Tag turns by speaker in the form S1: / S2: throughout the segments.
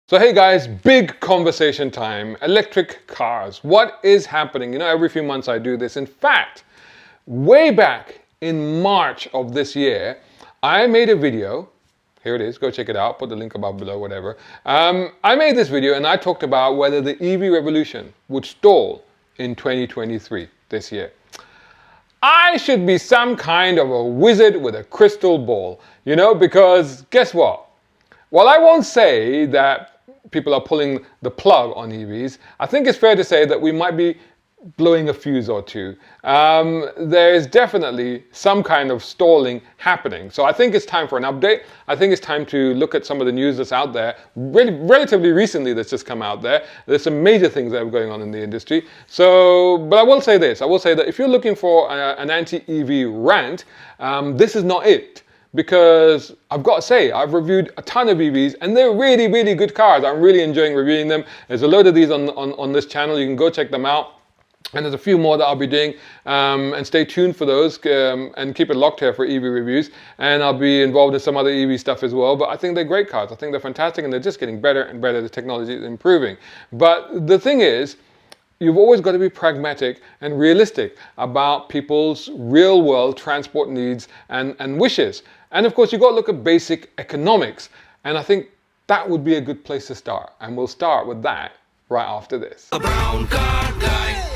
S1: So hey guys, big conversation time. Electric cars. What is happening? You know, every few months I do this. In fact, way back in March of this year, I made a video. Here it is, go check it out, put the link above below, whatever. I made this video and I talked about whether the EV revolution would stall in 2023, this year. I should be some kind of a wizard with a crystal ball, you know, because guess what? While I won't say that people are pulling the plug on EVs, I think it's fair to say that we might be blowing a fuse or two. There is definitely some kind of stalling happening. So I think it's time for an update. I think it's time to look at some of the news that's out there, really relatively recently that's just come out there. There's some major things that are going on in the industry. But I will say this. I will say that if you're looking for an anti-EV rant, this is not it. Because I've got to say, I've reviewed a ton of EVs and they're really, really good cars. I'm really enjoying reviewing them. There's a load of these on this channel. You can go check them out. And there's a few more that I'll be doing. And stay tuned for those and keep it locked here for EV reviews. And I'll be involved in some other EV stuff as well. But I think they're great cars. I think they're fantastic and they're just getting better and better. The technology is improving. But the thing is, you've always got to be pragmatic and realistic about people's real world transport needs and wishes. And of course, you've got to look at basic economics. And I think that would be a good place to start. And we'll start with that right after this.
S2: A brown car guy.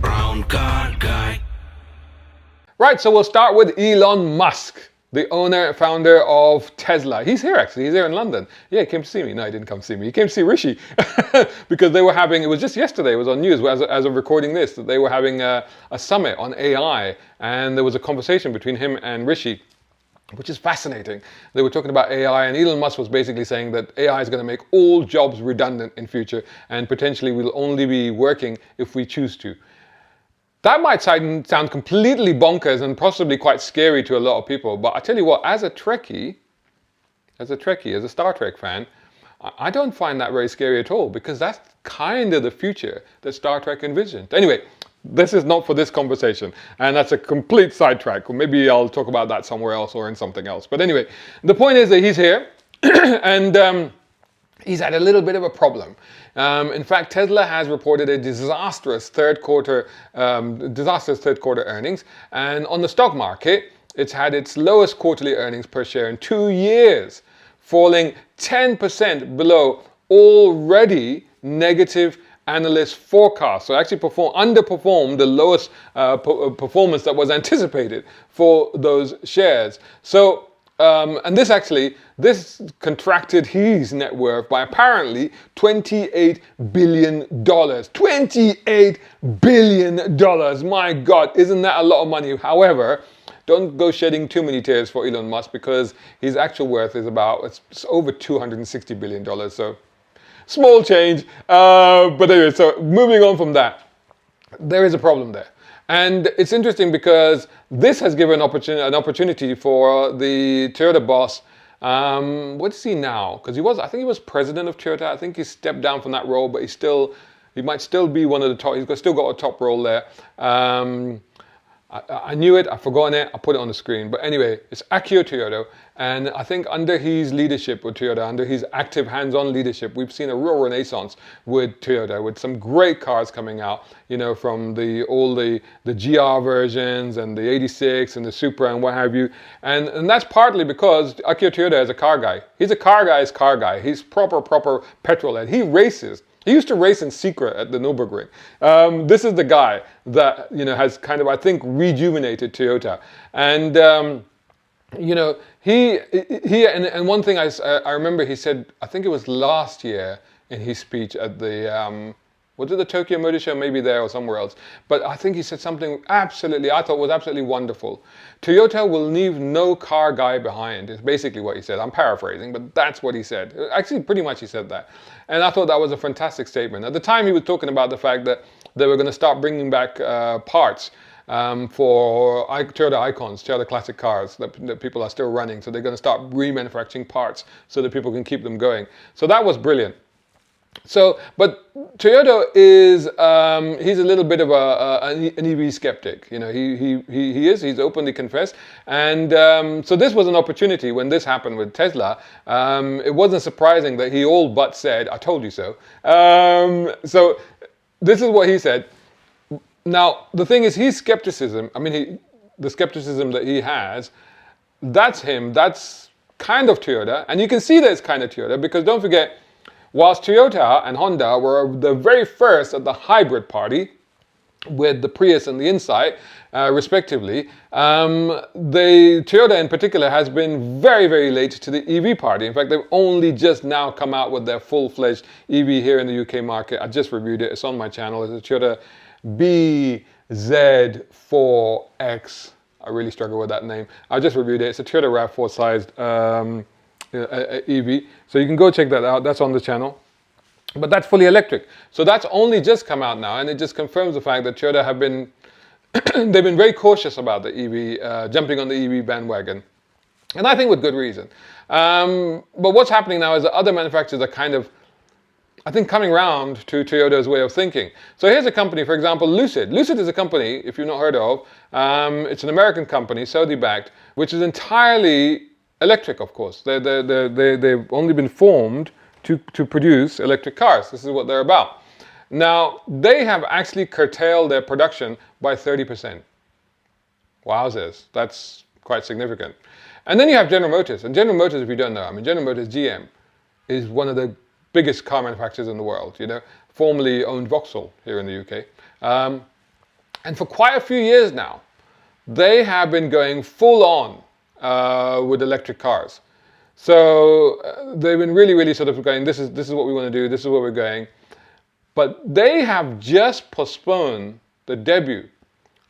S2: Brown car guy.
S1: Right, so we'll start with Elon Musk, the owner and founder of Tesla. He's here actually, he's here in London. Yeah, he came to see me. No, he didn't come to see me. He came to see Rishi because they were having, it was just yesterday, it was on news as of recording this, that they were having a summit on AI and there was a conversation between him and Rishi, which is fascinating. They were talking about AI and Elon Musk was basically saying that AI is going to make all jobs redundant in future and potentially we'll only be working if we choose to. That might sound completely bonkers and possibly quite scary to a lot of people, but I tell you what, as a Trekkie, as a Star Trek fan, I don't find that very scary at all because that's kind of the future that Star Trek envisioned. Anyway, this is not for this conversation, and that's a complete sidetrack. Maybe I'll talk about that somewhere else or in something else. But anyway, the point is that he's here, and he's had a little bit of a problem. In fact, Tesla has reported a disastrous third quarter earnings, and on the stock market, it's had its lowest quarterly earnings per share in 2 years, falling 10% below already negative analyst forecast. So actually underperformed the lowest performance that was anticipated for those shares. So and this contracted his net worth by apparently $28 billion. $28 billion. My God, isn't that a lot of money? However, don't go shedding too many tears for Elon Musk because his actual worth is it's over $260 billion. So small change. But anyway, so moving on from that, there is a problem there. And it's interesting because this has given an opportunity for the Toyota boss. What is he now? Because I think he was president of Toyota. I think he stepped down from that role, but he might still be one of the top. He's still got a top role there. I knew it, I've forgotten it, I put it on the screen. But anyway, it's Akio Toyoda. And I think under his leadership with Toyota, under his active hands-on leadership, we've seen a real renaissance with Toyota, with some great cars coming out, you know, from all the GR versions and the 86 and the Supra and what have you. And that's partly because Akio Toyoda is a car guy. He's a car guy. He's proper petrol head. He races. He used to race in secret at the Nürburgring. This is the guy that, you know, has kind of, I think, rejuvenated Toyota. And, you know, and one thing I remember he said, I think it was last year in his speech at the, was it the Tokyo Motor Show? Maybe there or somewhere else. But I think he said something I thought was absolutely wonderful. Toyota will leave no car guy behind, is basically what he said. I'm paraphrasing, but that's what he said. Actually, pretty much he said that. And I thought that was a fantastic statement. At the time, he was talking about the fact that they were going to start bringing back parts for Toyota Icons, Toyota classic cars that people are still running. So they're going to start remanufacturing parts so that people can keep them going. So that was brilliant. So, but Toyota is he's a little bit of an EV skeptic. You know, he's openly confessed, and so this was an opportunity when this happened with Tesla. It wasn't surprising that he all but said, "I told you so." So this is what he said. Now the thing is, his skepticism. I mean, the skepticism that he has, that's him. That's kind of Toyota, and you can see that it's kind of Toyota because don't forget. Whilst Toyota and Honda were the very first at the hybrid party with the Prius and the Insight, respectively, Toyota in particular has been very, very late to the EV party. In fact, they've only just now come out with their full-fledged EV here in the UK market. I just reviewed it. It's on my channel. It's a Toyota BZ4X. I really struggle with that name. I just reviewed it. It's a Toyota RAV4 sized EV. So you can go check that out. That's on the channel. But that's fully electric. So that's only just come out now, and it just confirms the fact that Toyota have been they've been very cautious about the EV, jumping on the EV bandwagon. And I think with good reason. But what's happening now is that other manufacturers are kind of, I think, coming around to Toyota's way of thinking. So here's a company, for example, Lucid. Lucid is a company, if you've not heard of, it's an American company, Saudi-backed, which is entirely electric, of course. They've only been formed to produce electric cars. This is what they're about. Now, they have actually curtailed their production by 30%. Wowzers, that's quite significant. And then you have General Motors. And General Motors, if you don't know, I mean, General Motors, GM, is one of the biggest car manufacturers in the world, you know, formerly owned Vauxhall here in the UK. And for quite a few years now, they have been going full on with electric cars. So they've been really, really sort of going, this is what we want to do, this is where we're going. But they have just postponed the debut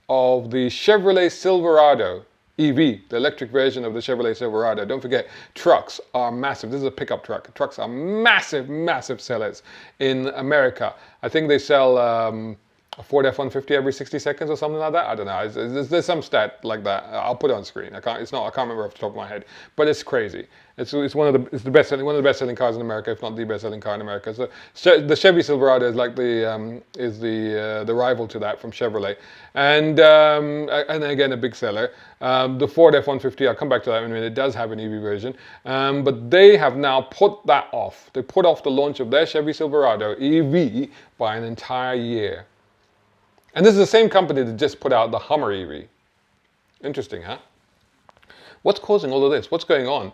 S1: of the Chevrolet Silverado EV, the electric version of the Chevrolet Silverado. Don't forget, trucks are massive. This is a pickup truck. Trucks are massive, massive sellers in America. I think they sell a Ford F-150 every 60 seconds or something like that. I don't know. There's some stat like that. I'll put it on screen. I can't remember off the top of my head. But it's crazy. It's one of the best selling cars in America, if not the best selling car in America. So the Chevy Silverado is like the rival to that from Chevrolet, and again a big seller. The Ford F-150, I'll come back to that in a minute. It does have an EV version, but they have now put that off. They put off the launch of their Chevy Silverado EV by an entire year. And this is the same company that just put out the Hummer EV. Interesting, huh? What's causing all of this? What's going on?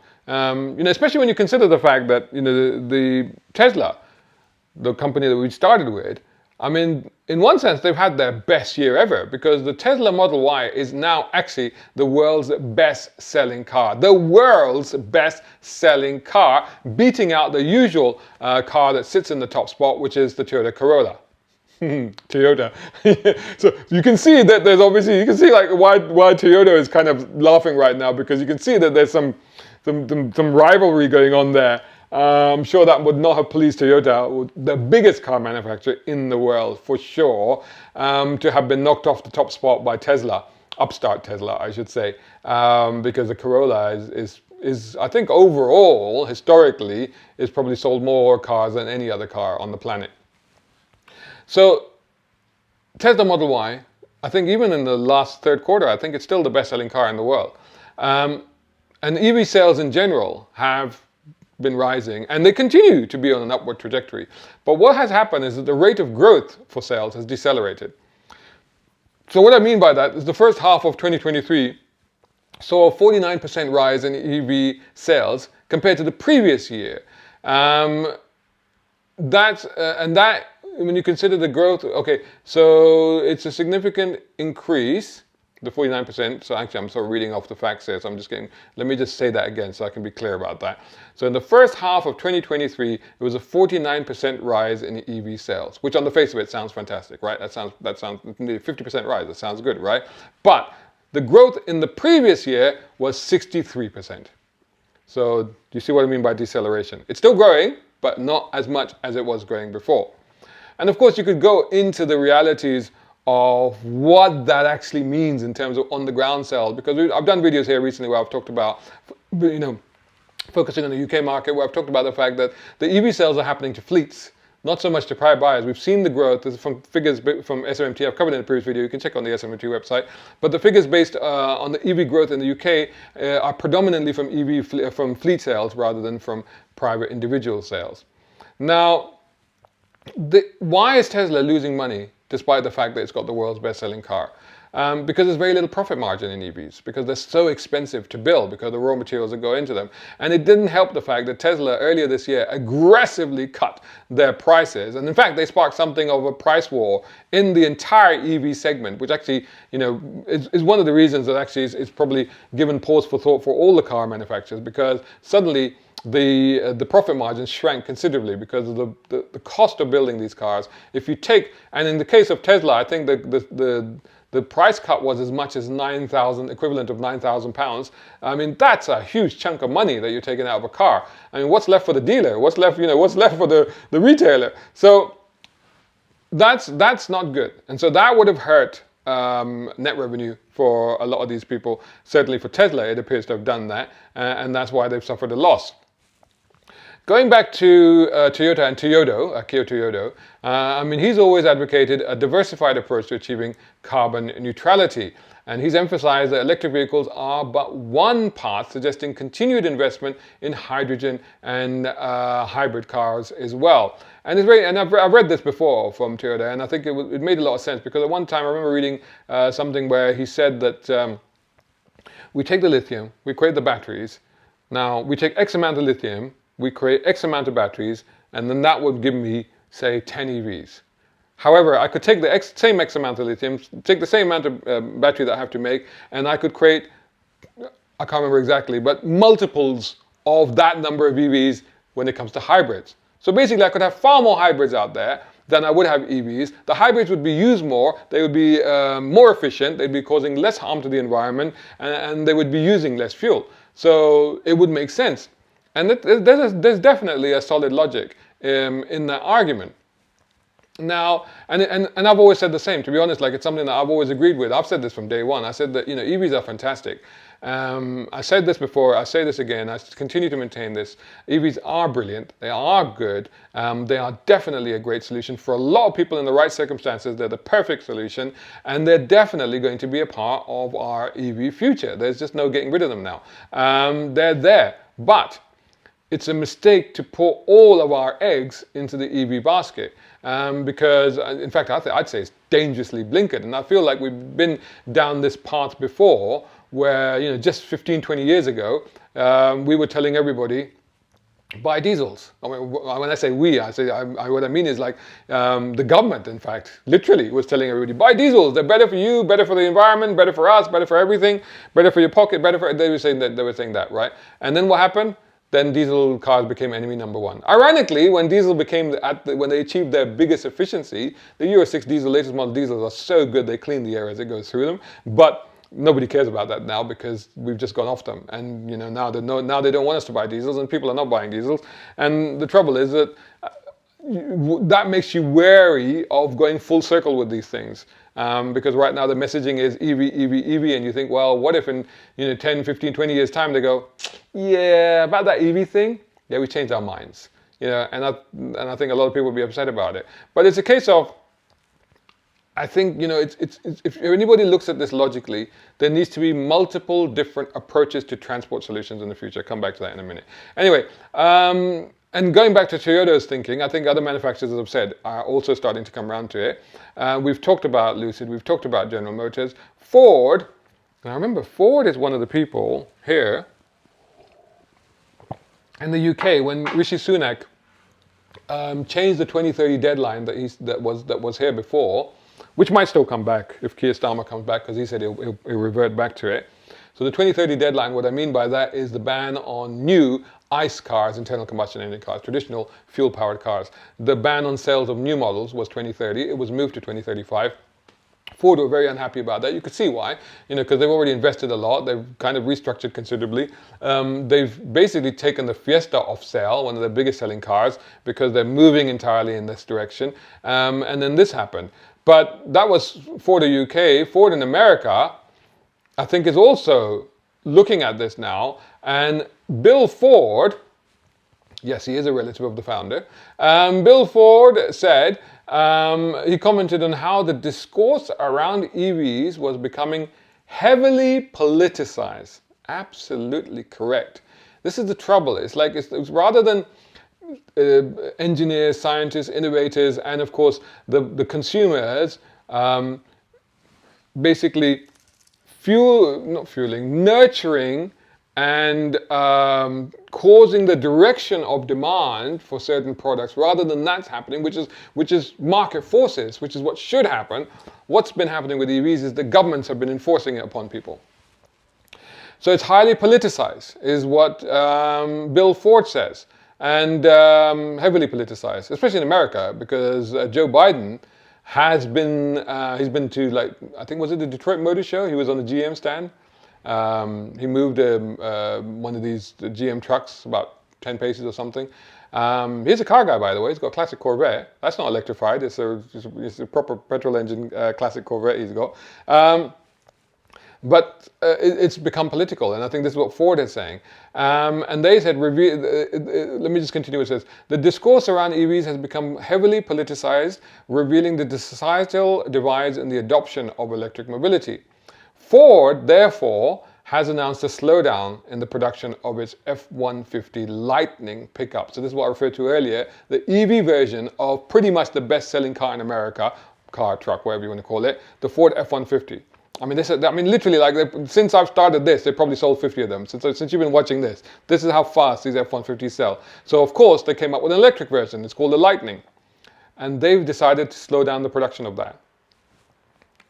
S1: Especially when you consider the fact that the Tesla, the company that we started with, I mean, in one sense, they've had their best year ever because the Tesla Model Y is now actually the world's best-selling car. The world's best-selling car, beating out the usual car that sits in the top spot, which is the Toyota Corolla. Toyota. So you can see that there's obviously, you can see like why Toyota is kind of laughing right now, because you can see that there's some rivalry going on there. I'm sure that would not have pleased Toyota, the biggest car manufacturer in the world for sure, to have been knocked off the top spot by Tesla, upstart Tesla, I should say, because the Corolla is I think overall, historically, is probably sold more cars than any other car on the planet. So Tesla Model Y, I think even in the last third quarter, I think it's still the best-selling car in the world. And EV sales in general have been rising, and they continue to be on an upward trajectory. But what has happened is that the rate of growth for sales has decelerated. So what I mean by that is the first half of 2023 saw a 49% rise in EV sales compared to the previous year. When you consider the growth, okay, so it's a significant increase, the 49%. So actually, I'm sort of reading off the facts here. So let me just say that again so I can be clear about that. So in the first half of 2023, it was a 49% rise in EV sales, which on the face of it sounds fantastic, right? That sounds 50% rise. That sounds good, right? But the growth in the previous year was 63%. So do you see what I mean by deceleration? It's still growing, but not as much as it was growing before. And of course, you could go into the realities of what that actually means in terms of on-the-ground sales, because I've done videos here recently where I've talked about, focusing on the UK market, where I've talked about the fact that the EV sales are happening to fleets, not so much to private buyers. We've seen the growth. This is from figures from SMMT. I've covered in a previous video. You can check on the SMMT website. But the figures based on the EV growth in the UK are predominantly from from fleet sales rather than from private individual sales. Now, why is Tesla losing money despite the fact that it's got the world's best-selling car? Because there's very little profit margin in EVs, because they're so expensive to build, because of the raw materials that go into them. And it didn't help the fact that Tesla earlier this year aggressively cut their prices. And in fact, they sparked something of a price war in the entire EV segment, which actually, is one of the reasons that actually is probably given pause for thought for all the car manufacturers, because suddenly the profit margins shrank considerably because of the cost of building these cars. If you take, and in the case of Tesla, I think the price cut was as much as equivalent of £9,000. I mean, that's a huge chunk of money that you're taking out of a car. I mean, what's left for the dealer? What's left for the retailer? So that's not good. And so that would have hurt net revenue for a lot of these people. Certainly for Tesla, it appears to have done that, and that's why they've suffered a loss. Going back to Toyota and Akio Toyoda, I mean, he's always advocated a diversified approach to achieving carbon neutrality. And he's emphasized that electric vehicles are but one path, suggesting continued investment in hydrogen and hybrid cars as well. And I've read this before from Toyota, and I think it made a lot of sense, because at one time I remember reading something where he said that we take the lithium, we create the batteries. Now we take X amount of lithium, we create X amount of batteries, and then that would give me, say, 10 EVs. However, I could take the same X amount of lithium, take the same amount of battery that I have to make, and I could create, I can't remember exactly, but multiples of that number of EVs when it comes to hybrids. So basically, I could have far more hybrids out there than I would have EVs. The hybrids would be used more, they would be more efficient, they'd be causing less harm to the environment, and they would be using less fuel. So it would make sense. And there's definitely a solid logic in that argument. Now, and I've always said the same, to be honest, like, it's something that I've always agreed with. I've said this from day one. I said that, EVs are fantastic. I said this before, I say this again, I continue to maintain this. EVs are brilliant, they are good, they are definitely a great solution for a lot of people in the right circumstances. They're the perfect solution, and they're definitely going to be a part of our EV future. There's just no getting rid of them now. They're there, but it's a mistake to put all of our eggs into the EV basket, because, in fact, I'd say it's dangerously blinkered. And I feel like we've been down this path before, where, just 15, 20 years ago, we were telling everybody, buy diesels. I mean, when I say we, what I mean is, like, the government, in fact, literally was telling everybody, buy diesels. They're better for you, better for the environment, better for us, better for everything, better for your pocket, they were saying that, right? And then what happened? Then diesel cars became enemy number one. Ironically, when diesel when they achieved their biggest efficiency, the Euro 6 diesel, latest model diesels are so good, they clean the air as it goes through them. But nobody cares about that now, because we've just gone off them. And now they don't want us to buy diesels, and people are not buying diesels. And the trouble is that that makes you wary of going full circle with these things. Because right now the messaging is EV, EV, EV, and you think, well, what if in 10, 15, 20 years time they go, yeah, about that EV thing, yeah, we changed our minds. And I think a lot of people will be upset about it. But it's a case of, I think, if anybody looks at this logically, there needs to be multiple different approaches to transport solutions in the future. I'll come back to that in a minute. Anyway, and going back to Toyota's thinking, I think other manufacturers, as I've said, are also starting to come around to it. We've talked about Lucid, we've talked about General Motors. Ford, and I remember Ford is one of the people here in the UK when Rishi Sunak changed the 2030 deadline that was here before, which might still come back if Keir Starmer comes back, because he said he'll revert back to it. So the 2030 deadline, what I mean by that is the ban on new ICE cars, internal combustion engine cars, traditional fuel-powered cars. The ban on sales of new models was 2030. It was moved to 2035. Ford were very unhappy about that. You could see why, because they've already invested a lot. They've kind of restructured considerably. They've basically taken the Fiesta off sale, one of their biggest selling cars, because they're moving entirely in this direction. And then this happened. But that was Ford the UK. Ford in America, I think, is also looking at this now. And Bill Ford Yes, he is a relative of the founder. Bill Ford said, he commented on how the discourse around EVs was becoming heavily politicized. Absolutely correct. This is the trouble. It's like it's rather than engineers, scientists, innovators, and of course the consumers basically nurturing and causing the direction of demand for certain products. Rather than that's happening, which is market forces, which is what should happen. What's been happening with EVs is the governments have been enforcing it upon people. So it's highly politicized, is what Bill Ford says, and heavily politicized, especially in America, because Joe Biden has been, he's been to, like, I think, was it the Detroit Motor Show? He was on the GM stand. He moved one of these GM trucks about 10 paces or something. He's a car guy, by the way. He's got a classic Corvette. That's not electrified. It's a proper petrol engine classic Corvette he's got. But it's become political, and I think this is what Ford is saying. And they said, let me just continue. It says, the discourse around EVs has become heavily politicized, revealing the societal divides in the adoption of electric mobility. Ford, therefore, has announced a slowdown in the production of its F-150 Lightning pickup. So this is what I referred to earlier, the EV version of pretty much the best-selling car in America, car, truck, whatever you want to call it, the Ford F-150. I mean, literally, like, since I've started this, they probably sold 50 of them. Since you've been watching this is how fast these F-150s sell. So, of course, they came up with an electric version. It's called the Lightning. And they've decided to slow down the production of that.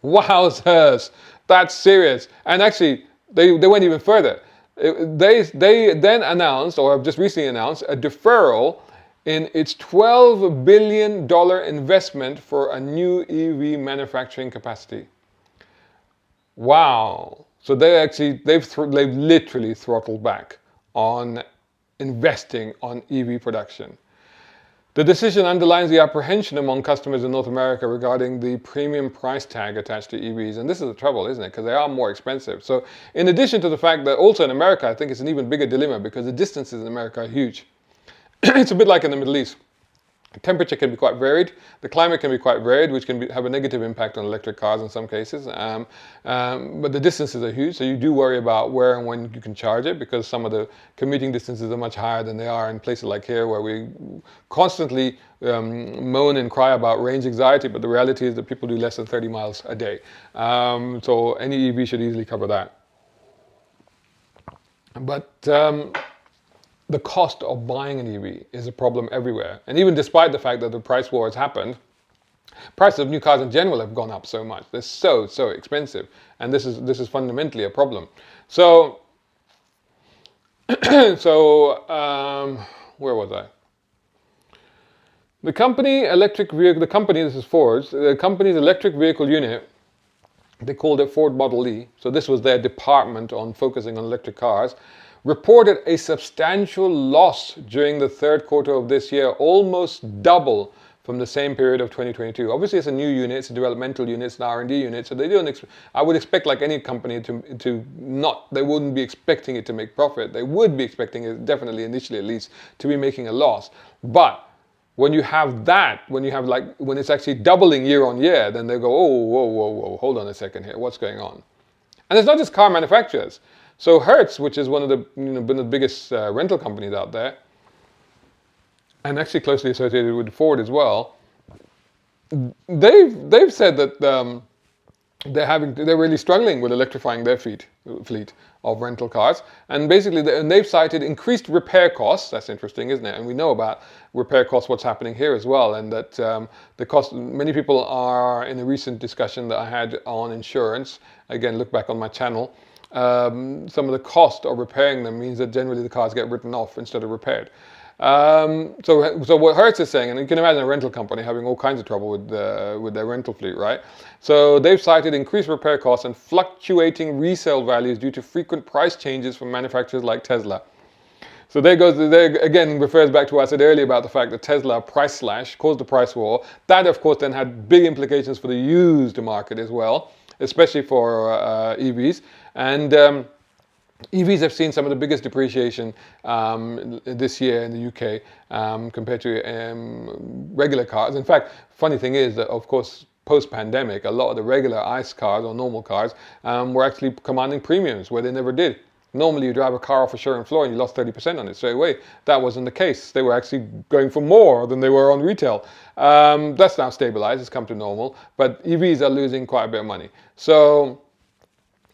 S1: Wowzers, that's serious. And actually, they went even further. They then announced, or have just recently announced, a deferral in its $12 billion investment for a new EV manufacturing capacity. Wow. So they've literally throttled back on investing on EV production. The decision underlines the apprehension among customers in North America regarding the premium price tag attached to EVs. And this is the trouble, isn't it? Because they are more expensive. So in addition to the fact that also in America, I think it's an even bigger dilemma because the distances in America are huge. It's a bit like in the Middle East. Temperature can be quite varied. The climate can be quite varied, which can have a negative impact on electric cars in some cases. But the distances are huge, so you do worry about where and when you can charge it, because some of the commuting distances are much higher than they are in places like here, where we constantly moan and cry about range anxiety, but the reality is that people do less than 30 miles a day. So any EV should easily cover that. But the cost of buying an EV is a problem everywhere. And even despite the fact that the price war has happened, prices of new cars in general have gone up so much. They're so expensive. And this is fundamentally a problem. So, where was I? The company's electric vehicle unit, they called it Ford Model E. So this was their department on focusing on electric cars, reported a substantial loss during the third quarter of this year, almost double from the same period of 2022. Obviously, it's a new unit, it's a developmental unit, it's an R&D unit, so they don't. I would expect, like any company, they wouldn't be expecting it to make profit. They would be expecting it, definitely initially at least, to be making a loss. But when you have that, when it's actually doubling year on year, then they go, oh, whoa, hold on a second here, what's going on? And it's not just car manufacturers. So Hertz, which is one of the biggest rental companies out there, and actually closely associated with Ford as well, they've said that they're really struggling with electrifying their fleet of rental cars, and basically they've cited increased repair costs. That's interesting, isn't it? And we know about repair costs, what's happening here as well, and that the cost. Many people are in a recent discussion that I had on insurance. Again, look back on my channel. Some of the cost of repairing them means that generally the cars get written off instead of repaired. So what Hertz is saying, and you can imagine a rental company having all kinds of trouble with their rental fleet, right? So they've cited increased repair costs and fluctuating resale values due to frequent price changes from manufacturers like Tesla. So there again refers back to what I said earlier about the fact that Tesla price slash caused the price war. That, of course, then had big implications for the used market as well, especially for EVs. And EVs have seen some of the biggest depreciation this year in the UK compared to regular cars. In fact, funny thing is that, of course, post-pandemic, a lot of the regular ICE cars or normal cars were actually commanding premiums where they never did. Normally, you drive a car off a showroom floor and you lost 30% on it straight away. That wasn't the case. They were actually going for more than they were on retail. That's now stabilized. It's come to normal. But EVs are losing quite a bit of money. So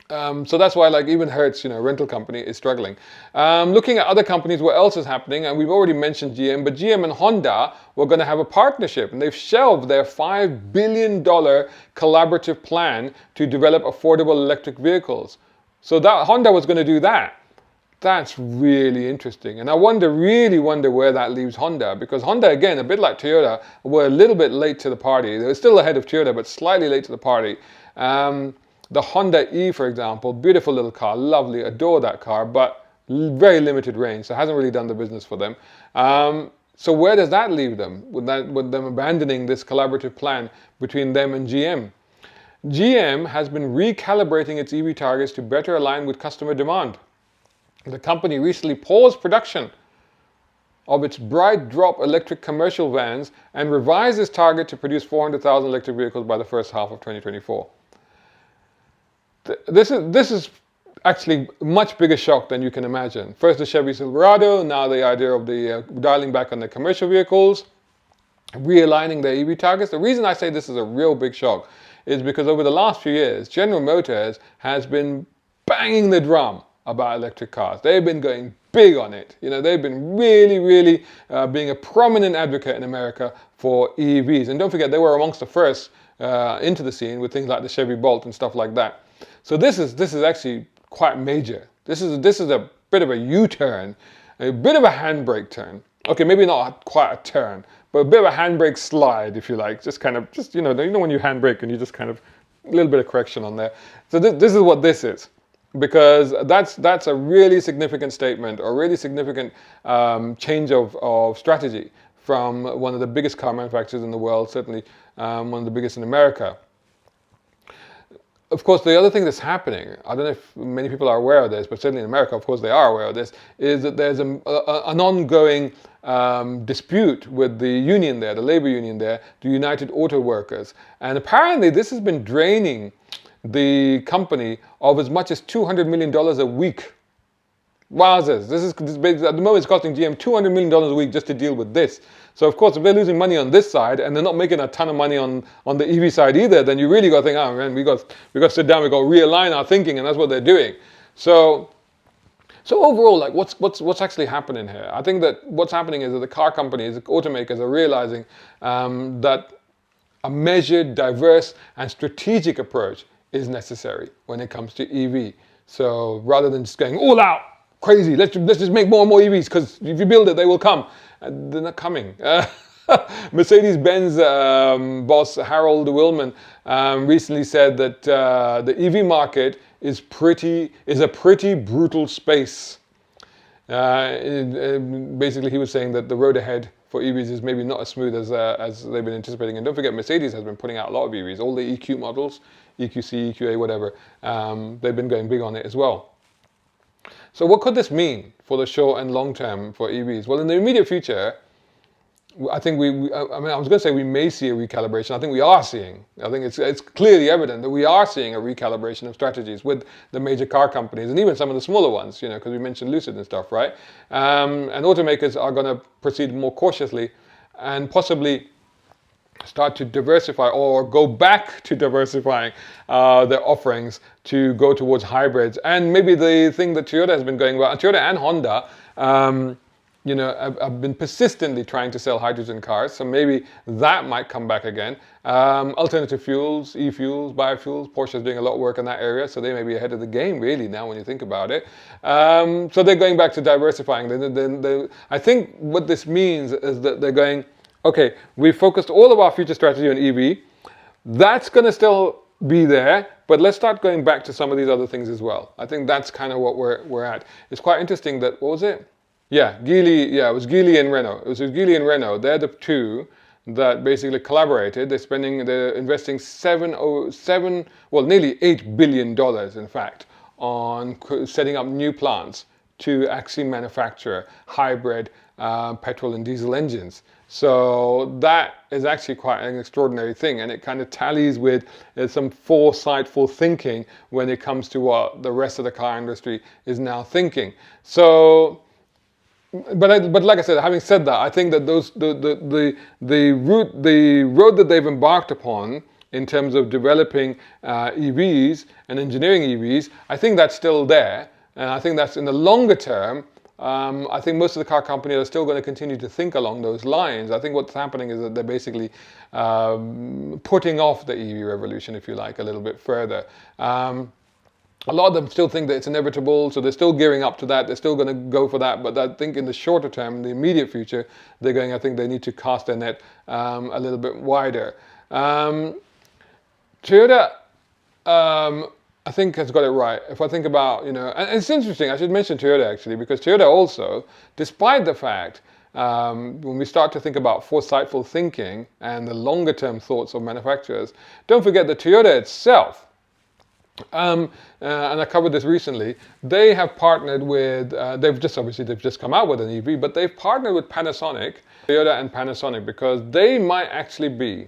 S1: that's why, like, even Hertz, rental company, is struggling. Looking at other companies, what else is happening? And we've already mentioned GM, but GM and Honda were going to have a partnership, and they've shelved their $5 billion collaborative plan to develop affordable electric vehicles. So that Honda was going to do that. That's really interesting. And I really wonder where that leaves Honda, because Honda, again, a bit like Toyota, were a little bit late to the party. They were still ahead of Toyota, but slightly late to the party. The Honda E, for example, beautiful little car, lovely, adore that car, but very limited range, so it hasn't really done the business for them. So where does that leave them, with them abandoning this collaborative plan between them and GM? GM has been recalibrating its EV targets to better align with customer demand. The company recently paused production of its bright drop electric commercial vans and revised its target to produce 400,000 electric vehicles by the first half of 2024. This is actually a much bigger shock than you can imagine. First the Chevy Silverado, now the idea of the dialing back on the commercial vehicles, realigning their EV targets. The reason I say this is a real big shock is because over the last few years, General Motors has been banging the drum about electric cars. They've been going big on it. They've been really being a prominent advocate in America for EVs. And don't forget, they were amongst the first into the scene with things like the Chevy Bolt and stuff like that. So this is actually quite major. This is a bit of a U-turn, a bit of a handbrake turn. Okay, maybe not quite a turn, but a bit of a handbrake slide, if you like. Just when you handbrake and you just kind of a little bit of correction on there. So this is what this is, because that's a really significant statement, or a really significant change of strategy from one of the biggest car manufacturers in the world, certainly one of the biggest in America. Of course, the other thing that's happening, I don't know if many people are aware of this, but certainly in America, of course, they are aware of this, is that there's an ongoing dispute with the union there, the labor union there, the United Auto Workers. And apparently this has been draining the company of as much as $200 million a week. Wowzers. This at the moment it's costing GM $200 million a week just to deal with this. So of course, if they're losing money on this side and they're not making a ton of money on the EV side either, then you really got to think, oh man, we got to sit down, we got to realign our thinking, and that's what they're doing. So overall, like what's actually happening here? I think that what's happening is that the car companies, the automakers, are realizing that a measured, diverse, and strategic approach is necessary when it comes to EV. So rather than just going all out, crazy, let's just make more and more EVs, because if you build it, they will come. They're not coming. Mercedes-Benz boss Harold Willman recently said that the EV market is a pretty brutal space. Basically, he was saying that the road ahead for EVs is maybe not as smooth as they've been anticipating. And don't forget, Mercedes has been putting out a lot of EVs, all the EQ models, EQC, EQA, whatever. They've been going big on it as well. So what could this mean for the short and long term for EVs? Well, in the immediate future, I think I was going to say we may see a recalibration. I think we are seeing. I think it's clearly evident that we are seeing a recalibration of strategies with the major car companies and even some of the smaller ones, because we mentioned Lucid and stuff, right? And automakers are going to proceed more cautiously and possibly start to diversify or go back to diversifying their offerings to go towards hybrids. And maybe the thing that Toyota has been going about, and Toyota and Honda, have been persistently trying to sell hydrogen cars. So maybe that might come back again. Alternative fuels, e-fuels, biofuels. Porsche is doing a lot of work in that area, so they may be ahead of the game really now when you think about it. So they're going back to diversifying. I think what this means is that they're going, okay, we've focused all of our future strategy on EV. That's going to still be there, but let's start going back to some of these other things as well. I think that's kind of what we're at. It's quite interesting that, what was it? Yeah, Geely, it was Geely and Renault. It was Geely and Renault. They're the two that basically collaborated. They're investing nearly $8 billion, in fact, on setting up new plants to actually manufacture hybrid petrol and diesel engines. So that is actually quite an extraordinary thing, and it kind of tallies with some foresightful thinking when it comes to what the rest of the car industry is now thinking. So, but like I said, having said that, I think that the road that they've embarked upon in terms of developing EVs and engineering EVs, I think that's still there, and I think that's in the longer term. I think most of the car companies are still going to continue to think along those lines. I think what's happening is that they're basically putting off the EV revolution, if you like, a little bit further. A lot of them still think that it's inevitable, so they're still gearing up to that. They're still going to go for that. But I think in the shorter term, in the immediate future, I think they need to cast their net a little bit wider. Toyota, I think has got it right. If I think about, and it's interesting, I should mention Toyota actually, because Toyota also, despite the fact, when we start to think about foresightful thinking and the longer term thoughts of manufacturers, don't forget that Toyota itself, and I covered this recently, they have partnered with, they've just come out with an EV, but they've partnered with Panasonic, Toyota and Panasonic, because they might actually be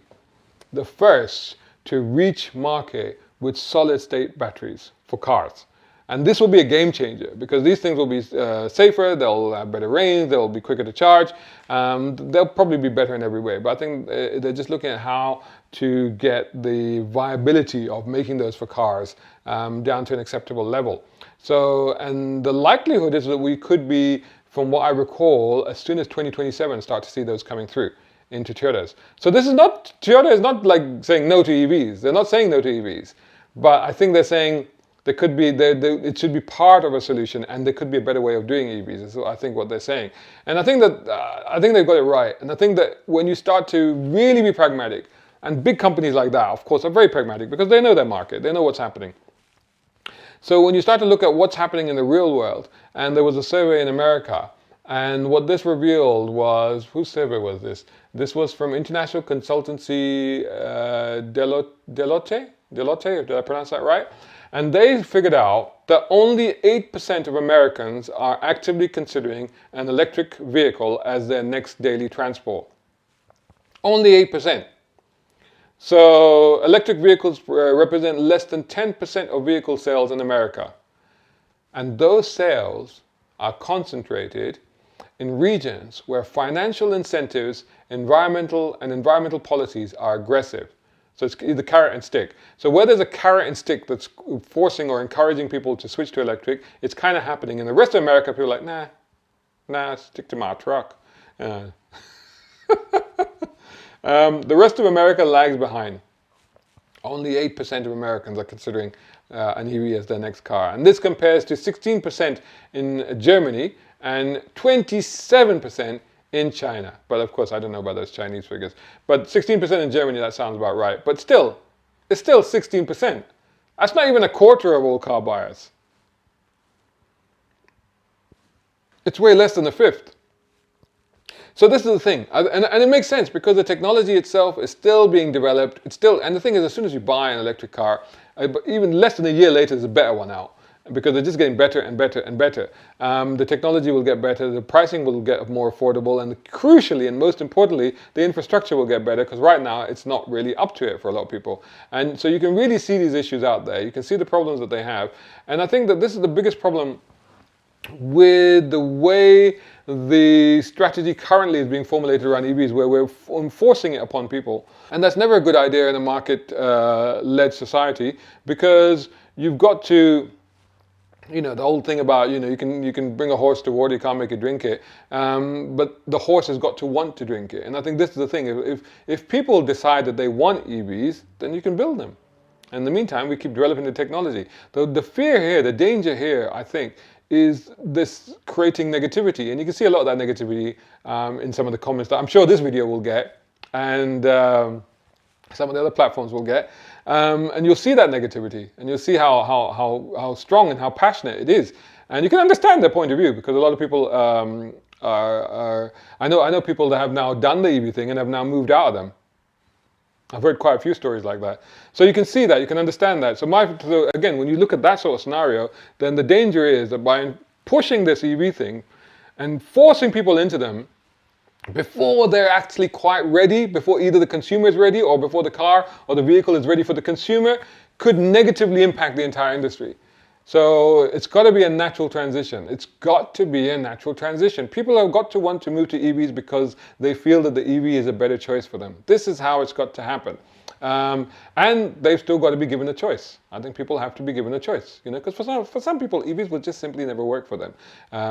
S1: the first to reach market with solid-state batteries for cars. And this will be a game changer because these things will be safer, they'll have better range, they'll be quicker to charge, they'll probably be better in every way. But I think they're just looking at how to get the viability of making those for cars down to an acceptable level. So, and the likelihood is that we could be, from what I recall, as soon as 2027 start to see those coming through into Toyotas. So Toyota is not like saying no to EVs. They're not saying no to EVs. But I think they're saying there could be, it should be part of a solution, and there could be a better way of doing EVs. Is I think what they're saying, and I think that they've got it right. And I think that when you start to really be pragmatic, and big companies like that, of course, are very pragmatic because they know their market, they know what's happening. So when you start to look at what's happening in the real world, and there was a survey in America, and what this revealed was, whose survey was this? This was from international consultancy Deloitte, did I pronounce that right? And they figured out that only 8% of Americans are actively considering an electric vehicle as their next daily transport. Only 8%. So electric vehicles represent less than 10% of vehicle sales in America. And those sales are concentrated in regions where financial incentives, environmental policies are aggressive. So it's either carrot and stick. So where there's a carrot and stick that's forcing or encouraging people to switch to electric, it's kind of happening. In the rest of America, people are like, nah, stick to my truck. The rest of America lags behind. Only 8% of Americans are considering an EV as their next car. And this compares to 16% in Germany and 27% in China. But of course, I don't know about those Chinese figures. But 16% in Germany, that sounds about right. But still, it's still 16%. That's not even a quarter of all car buyers. It's way less than a fifth. So this is the thing, and it makes sense because the technology itself is still being developed. And the thing is, as soon as you buy an electric car, even less than a year later, there's a better one out. Because they're just getting better and better and better. The technology will get better, the pricing will get more affordable, and crucially and most importantly, the infrastructure will get better because right now it's not really up to it for a lot of people. And so you can really see these issues out there. You can see the problems that they have. And I think that this is the biggest problem with the way the strategy currently is being formulated around EVs, where we're enforcing it upon people. And that's never a good idea in a market-led society because you've got to, the whole thing about, you can bring a horse to water, you can't make it drink it, but the horse has got to want to drink it. And I think this is the thing, if people decide that they want EVs, then you can build them. In the meantime, we keep developing the technology. The fear here, the danger here, I think, is this creating negativity. And you can see a lot of that negativity in some of the comments that I'm sure this video will get, and some of the other platforms will get. And you'll see that negativity, and you'll see how strong and how passionate it is. And you can understand their point of view because a lot of people I know people that have now done the EV thing and have now moved out of them. I've heard quite a few stories like that. So you can see that, you can understand that. So again, when you look at that sort of scenario, then the danger is that by pushing this EV thing and forcing people into them before they're actually quite ready, before either the consumer is ready or before the car or the vehicle is ready for the consumer, could negatively impact the entire industry. So it's got to be a natural transition. It's got to be a natural transition. People have got to want to move to EVs because they feel that the EV is a better choice for them. This is how it's got to happen. And they've still got to be given a choice. I think people have to be given a choice, you know, because for some people, EVs will just simply never work for them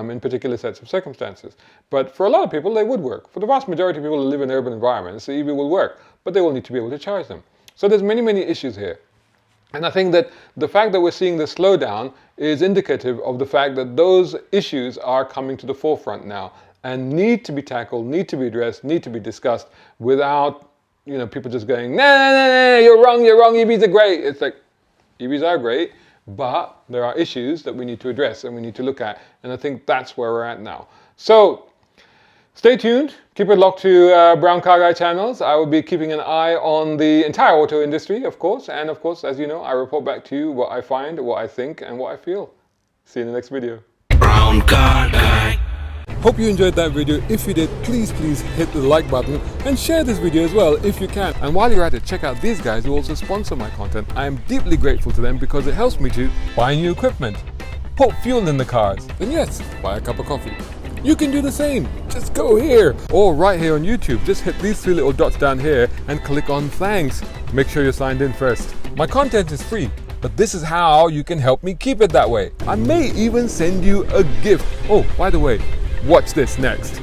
S1: in particular sets of circumstances. But for a lot of people, they would work. For the vast majority of people who live in urban environments, the EV will work, but they will need to be able to charge them. So there's many, many issues here. And I think that the fact that we're seeing this slowdown is indicative of the fact that those issues are coming to the forefront now and need to be tackled, need to be addressed, need to be discussed without, you know, people just going, nah, you're wrong, EVs are great. It's like, EVs are great, but there are issues that we need to address and we need to look at. And I think that's where we're at now. So stay tuned. Keep it locked to Brown Car Guy channels. I will be keeping an eye on the entire auto industry, of course. And of course, as you know, I report back to you what I find, what I think, and what I feel. See you in the next video.
S2: Brown Car Guy.
S1: Hope you enjoyed that video. If you did, please hit the like button and share this video as well if you can. And while you're at it, check out these guys who also sponsor my content. I am deeply grateful to them because it helps me to buy new equipment, put fuel in the cars, and yes, buy a cup of coffee. You can do the same. Just go here or right here on YouTube. Just hit these three little dots down here and click on thanks. Make sure you're signed in first. My content is free, but this is how you can help me keep it that way. I may even send you a gift. Oh, by the way, watch this next.